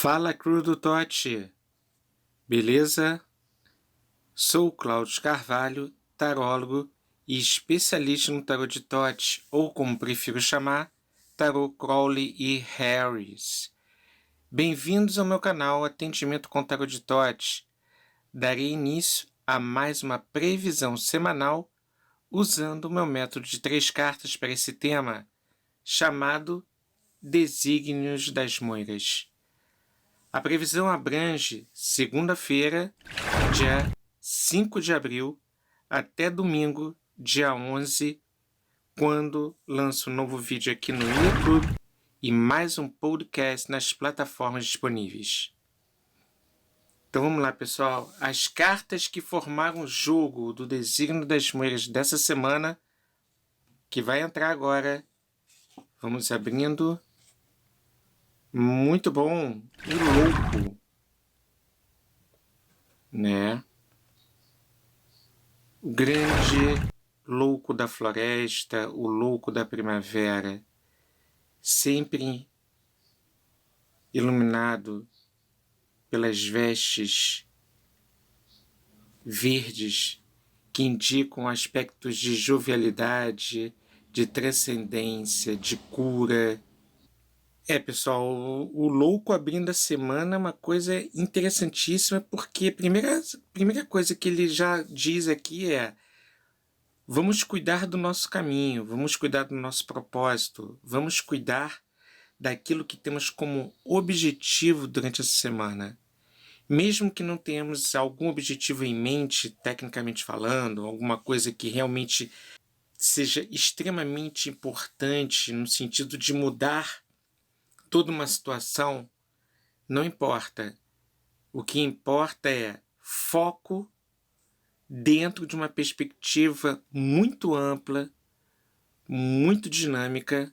Fala, crew do Tote! Beleza? Sou o Cláudio Carvalho, tarólogo e especialista no tarô de Tote, ou como prefiro chamar, tarô Crowley e Harris. Bem-vindos ao meu canal Atendimento com Tarô de Tote. Darei início a mais uma previsão semanal usando o meu método de 3 cartas para esse tema, chamado Desígnios das Moiras. A previsão abrange segunda-feira, dia 5 de abril, até domingo, dia 11, quando lanço um novo vídeo aqui no YouTube e mais um podcast nas plataformas disponíveis. Então vamos lá, pessoal. As cartas que formaram o jogo do Desígnio das Moiras dessa semana, que vai entrar agora. Vamos abrindo. Muito bom. O louco. Né? O grande louco da floresta, o louco da primavera, sempre iluminado pelas vestes verdes que indicam aspectos de jovialidade, de transcendência, de cura. Pessoal, o louco abrindo a semana é uma coisa interessantíssima, porque a primeira coisa que ele já diz aqui é: vamos cuidar do nosso caminho, vamos cuidar do nosso propósito, vamos cuidar daquilo que temos como objetivo durante essa semana. Mesmo que não tenhamos algum objetivo em mente, tecnicamente falando, alguma coisa que realmente seja extremamente importante no sentido de mudar toda uma situação, não importa. O que importa é foco dentro de uma perspectiva muito ampla, muito dinâmica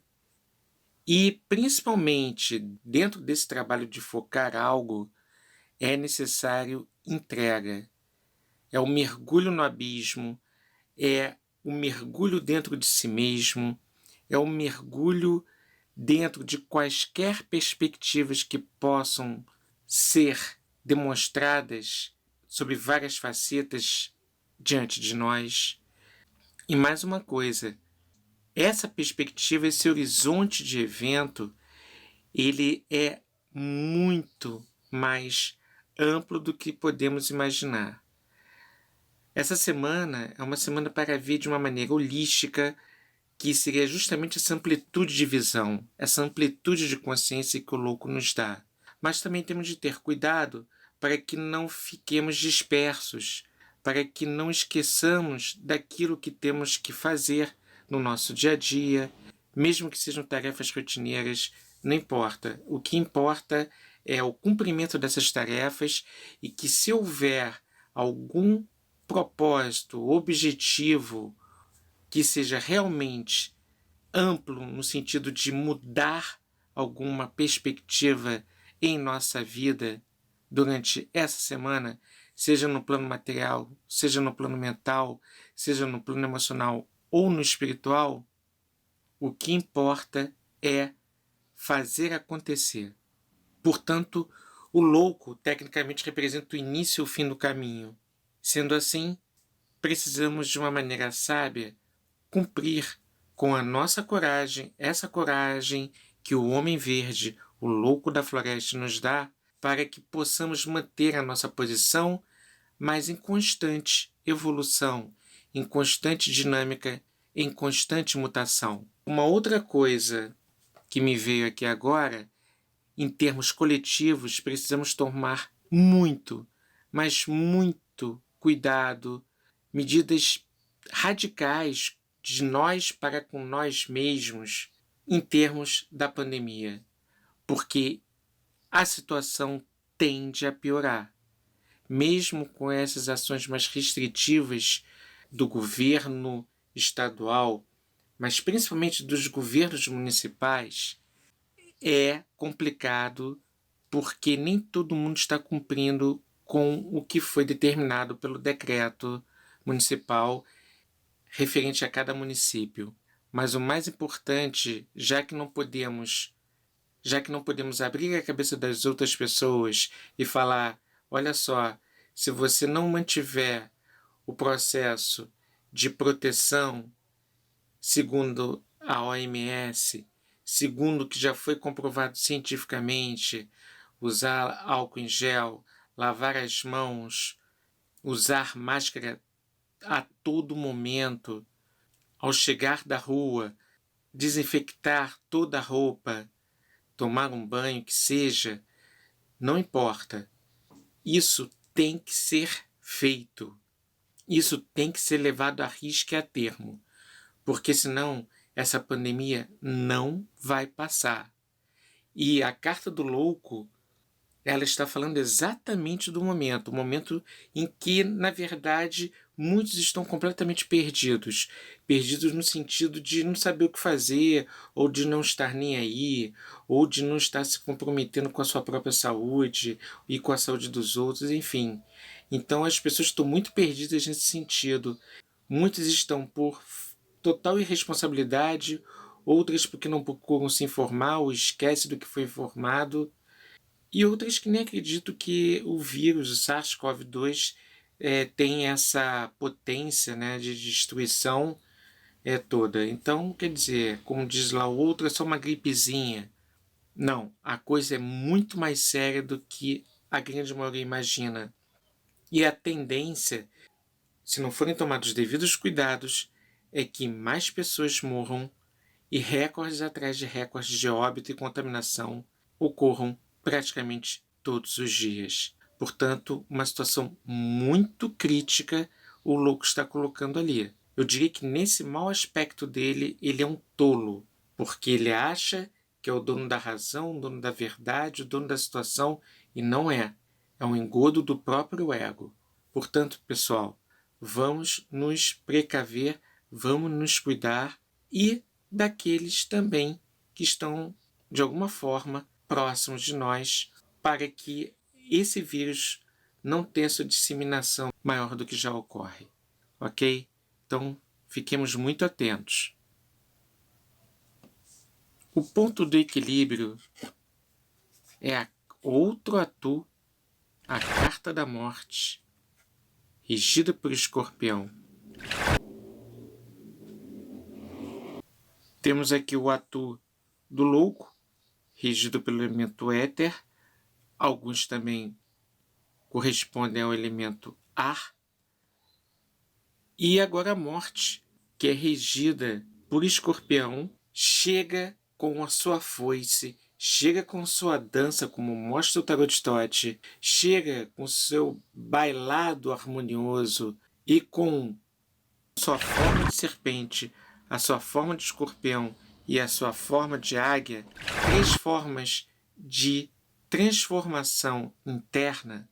e, principalmente, dentro desse trabalho de focar algo, é necessário entrega. É o mergulho no abismo, é o mergulho dentro de si mesmo, é o mergulho dentro de quaisquer perspectivas que possam ser demonstradas sob várias facetas diante de nós. E mais uma coisa, essa perspectiva, esse horizonte de evento, ele é muito mais amplo do que podemos imaginar. Essa semana é uma semana para ver de uma maneira holística, que seria justamente essa amplitude de visão, essa amplitude de consciência que o louco nos dá. Mas também temos de ter cuidado para que não fiquemos dispersos, para que não esqueçamos daquilo que temos que fazer no nosso dia a dia, mesmo que sejam tarefas rotineiras, não importa. O que importa é o cumprimento dessas tarefas e que, se houver algum propósito, objetivo, que seja realmente amplo no sentido de mudar alguma perspectiva em nossa vida durante essa semana, seja no plano material, seja no plano mental, seja no plano emocional ou no espiritual, o que importa é fazer acontecer. Portanto, o louco tecnicamente representa o início e o fim do caminho. Sendo assim, precisamos de uma maneira sábia cumprir com a nossa coragem, essa coragem que o homem verde, o louco da floresta, nos dá, para que possamos manter a nossa posição, mas em constante evolução, em constante dinâmica, em constante mutação. Uma outra coisa que me veio aqui agora, em termos coletivos, precisamos tomar muito, mas muito cuidado, medidas radicais de nós para com nós mesmos em termos da pandemia, porque a situação tende a piorar. Mesmo com essas ações mais restritivas do governo estadual, mas principalmente dos governos municipais, é complicado porque nem todo mundo está cumprindo com o que foi determinado pelo decreto municipal referente a cada município. Mas o mais importante, já que não podemos, já que não podemos abrir a cabeça das outras pessoas e falar, olha só, se você não mantiver o processo de proteção segundo a OMS, segundo o que já foi comprovado cientificamente, usar álcool em gel, lavar as mãos, usar máscara a todo momento, ao chegar da rua, desinfectar toda a roupa, tomar um banho que seja, não importa. Isso tem que ser feito. Isso tem que ser levado a risco e a termo, porque senão essa pandemia não vai passar. E a carta do louco, ela está falando exatamente do momento, o momento em que, na verdade, muitos estão completamente perdidos. Perdidos no sentido de não saber o que fazer, ou de não estar nem aí, ou de não estar se comprometendo com a sua própria saúde e com a saúde dos outros, enfim. Então as pessoas estão muito perdidas nesse sentido. Muitos estão por total irresponsabilidade, outras porque não procuram se informar ou esquecem do que foi informado, e outras que nem acreditam que o vírus, o SARS-CoV-2, tem essa potência, né, de destruição toda. Então, quer dizer, como diz lá o outro, é só uma gripezinha. Não, a coisa é muito mais séria do que a grande maioria imagina. E a tendência, se não forem tomados os devidos cuidados, é que mais pessoas morram e recordes atrás de recordes de óbito e contaminação ocorram praticamente todos os dias. Portanto, uma situação muito crítica o louco está colocando ali. Eu diria que nesse mau aspecto dele, ele é um tolo, porque ele acha que é o dono da razão, o dono da verdade, o dono da situação, e não é. É um engodo do próprio ego. Portanto, pessoal, vamos nos precaver, vamos nos cuidar e daqueles também que estão, de alguma forma, próximos de nós, para que esse vírus não tenha sua disseminação maior do que já ocorre. Ok? Então, fiquemos muito atentos. O ponto do equilíbrio é outro atu, a carta da morte, regida por Escorpião. Temos aqui o atu do louco, regido pelo elemento éter. Alguns também correspondem ao elemento ar. E agora a morte, que é regida por Escorpião, chega com a sua foice, chega com sua dança, como mostra o Tarot Tote, chega com seu bailado harmonioso e com sua forma de serpente, a sua forma de escorpião e a sua forma de águia, 3 formas de transformação interna,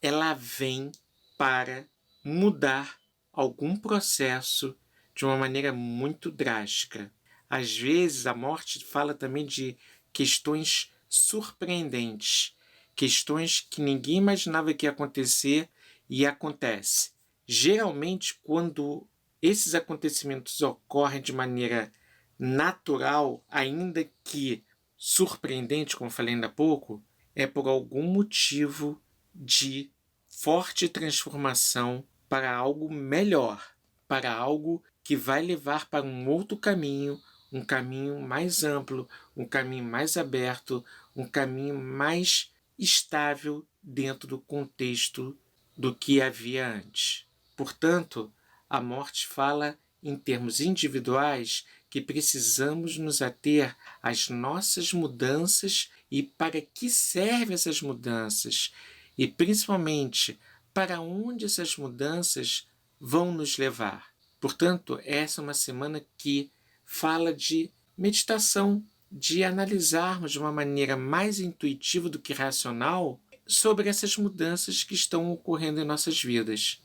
ela vem para mudar algum processo de uma maneira muito drástica. Às vezes a morte fala também de questões surpreendentes, questões que ninguém imaginava que ia acontecer e acontece. Geralmente, quando esses acontecimentos ocorrem de maneira natural, ainda que surpreendente, como falei ainda há pouco, é por algum motivo de forte transformação para algo melhor, para algo que vai levar para um outro caminho, um caminho mais amplo, um caminho mais aberto, um caminho mais estável dentro do contexto do que havia antes. Portanto, a morte fala em termos individuais que precisamos nos ater às nossas mudanças e para que servem essas mudanças e principalmente para onde essas mudanças vão nos levar. Portanto, essa é uma semana que fala de meditação, de analisarmos de uma maneira mais intuitiva do que racional sobre essas mudanças que estão ocorrendo em nossas vidas.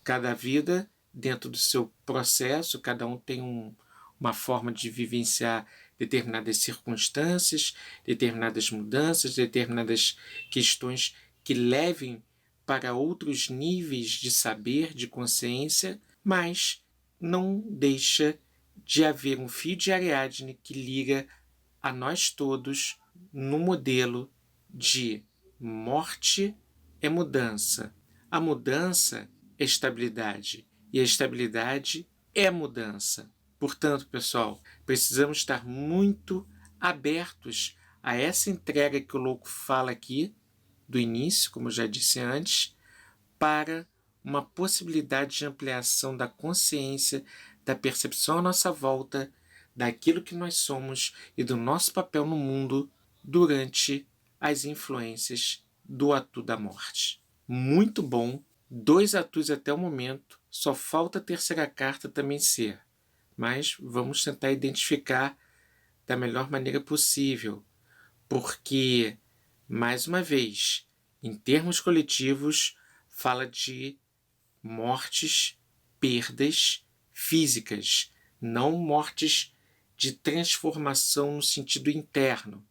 Cada vida, dentro do seu processo, cada um tem uma forma de vivenciar determinadas circunstâncias, determinadas mudanças, determinadas questões que levem para outros níveis de saber, de consciência, mas não deixa de haver um fio de Ariadne que liga a nós todos no modelo de morte é mudança, a mudança é estabilidade e a estabilidade é mudança. Portanto, pessoal, precisamos estar muito abertos a essa entrega que o louco fala aqui, do início, como eu já disse antes, para uma possibilidade de ampliação da consciência, da percepção à nossa volta, daquilo que nós somos e do nosso papel no mundo durante as influências do atu da morte. Muito bom, 2 atus até o momento, só falta a terceira carta também ser, mas vamos tentar identificar da melhor maneira possível, porque, mais uma vez, em termos coletivos, fala de mortes, perdas físicas, não mortes de transformação no sentido interno,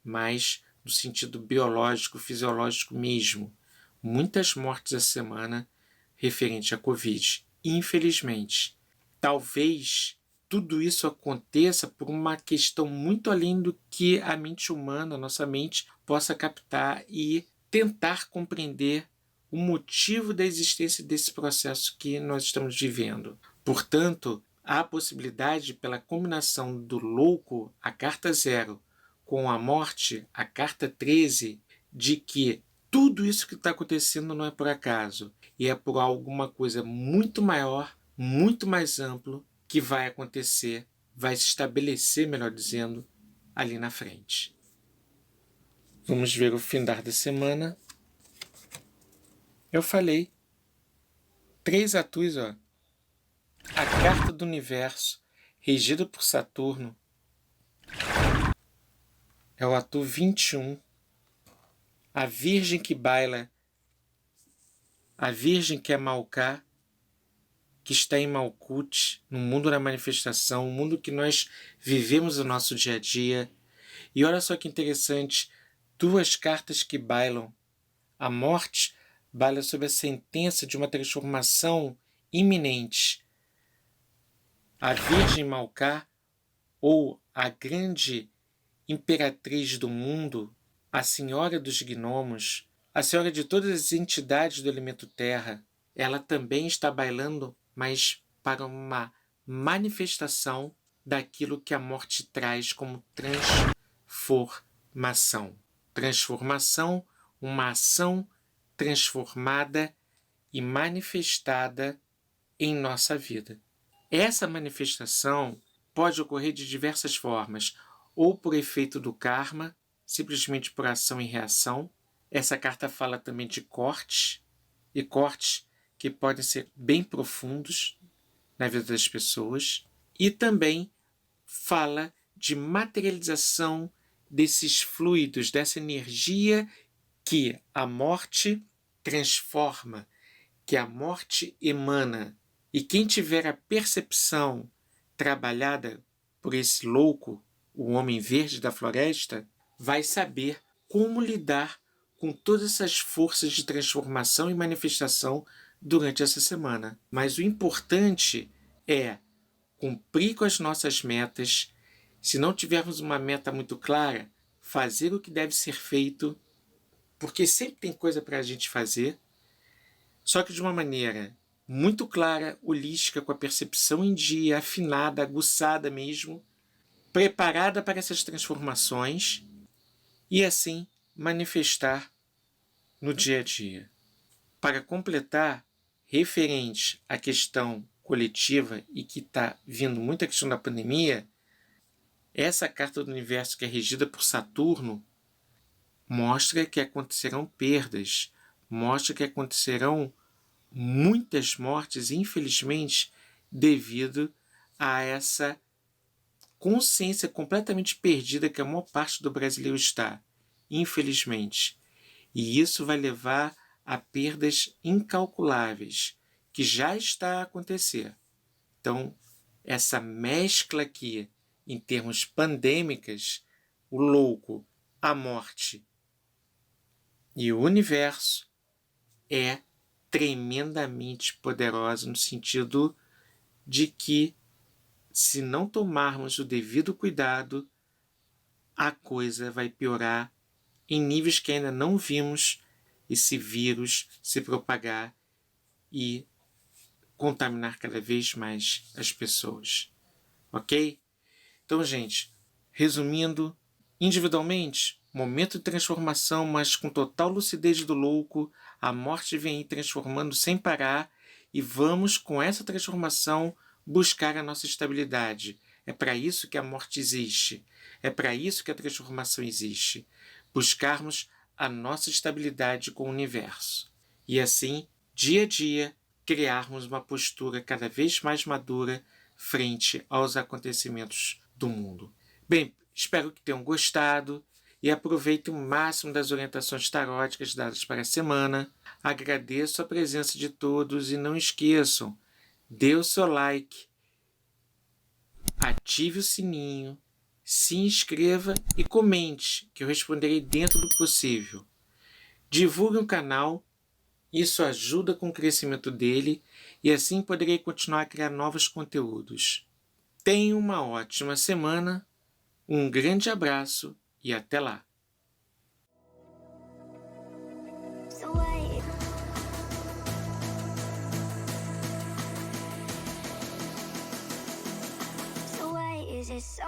mas no sentido biológico, fisiológico mesmo. Muitas mortes a semana referente à Covid, infelizmente. Talvez tudo isso aconteça por uma questão muito além do que a mente humana, a nossa mente, possa captar e tentar compreender o motivo da existência desse processo que nós estamos vivendo. Portanto, há a possibilidade, pela combinação do louco, a carta 0, com a morte, a carta 13, de que tudo isso que está acontecendo não é por acaso, e é por alguma coisa muito maior, muito mais amplo, que vai acontecer, vai se estabelecer, melhor dizendo, ali na frente. Vamos ver o findar da semana. Eu falei 3 atus, ó. A carta do universo, regida por Saturno, é o atu 21. A Virgem que baila, a Virgem que é Malká, que está em Malkuth, no mundo da manifestação, o mundo que nós vivemos no nosso dia a dia. E olha só que interessante, 2 cartas que bailam. A morte baila sobre a sentença de uma transformação iminente. A Virgem Malká, ou a grande imperatriz do mundo, a senhora dos gnomos, a senhora de todas as entidades do elemento terra, ela também está bailando, mas para uma manifestação daquilo que a morte traz como transformação. Transformação, uma ação transformada e manifestada em nossa vida. Essa manifestação pode ocorrer de diversas formas, ou por efeito do karma, simplesmente por ação e reação. Essa carta fala também de cortes, e cortes que podem ser bem profundos na vida das pessoas, e também fala de materialização desses fluidos, dessa energia que a morte transforma, que a morte emana. E quem tiver a percepção trabalhada por esse louco, o homem verde da floresta, vai saber como lidar com todas essas forças de transformação e manifestação durante essa semana. Mas o importante é cumprir com as nossas metas. Se não tivermos uma meta muito clara, fazer o que deve ser feito, porque sempre tem coisa para a gente fazer, só que de uma maneira muito clara, holística, com a percepção em dia, afinada, aguçada mesmo, preparada para essas transformações e assim manifestar no dia a dia. Para completar, referente à questão coletiva e que está vindo muito a questão da pandemia, essa carta do universo que é regida por Saturno mostra que acontecerão perdas, mostra que acontecerão muitas mortes, infelizmente, devido a essa consciência completamente perdida que a maior parte do brasileiro está, infelizmente. E isso vai levar a perdas incalculáveis, que já está a acontecer. Então, essa mescla aqui, em termos pandêmicas, o louco, a morte e o universo, é tremendamente poderosa no sentido de que, se não tomarmos o devido cuidado, a coisa vai piorar em níveis que ainda não vimos esse vírus se propagar e contaminar cada vez mais as pessoas. Ok? Então, gente, resumindo, individualmente, momento de transformação, mas com total lucidez do louco, a morte vem aí transformando sem parar e vamos, com essa transformação, buscar a nossa estabilidade. É para isso que a morte existe. É para isso que a transformação existe. Buscarmos a nossa estabilidade com o universo. E assim, dia a dia, criarmos uma postura cada vez mais madura frente aos acontecimentos do mundo. Bem, espero que tenham gostado e aproveitem o máximo das orientações taróticas dadas para a semana. Agradeço a presença de todos e não esqueçam, dê o seu like, ative o sininho, se inscreva e comente, que eu responderei dentro do possível. Divulgue o canal, isso ajuda com o crescimento dele e assim poderei continuar a criar novos conteúdos. Tenha uma ótima semana, um grande abraço e até lá! Is it so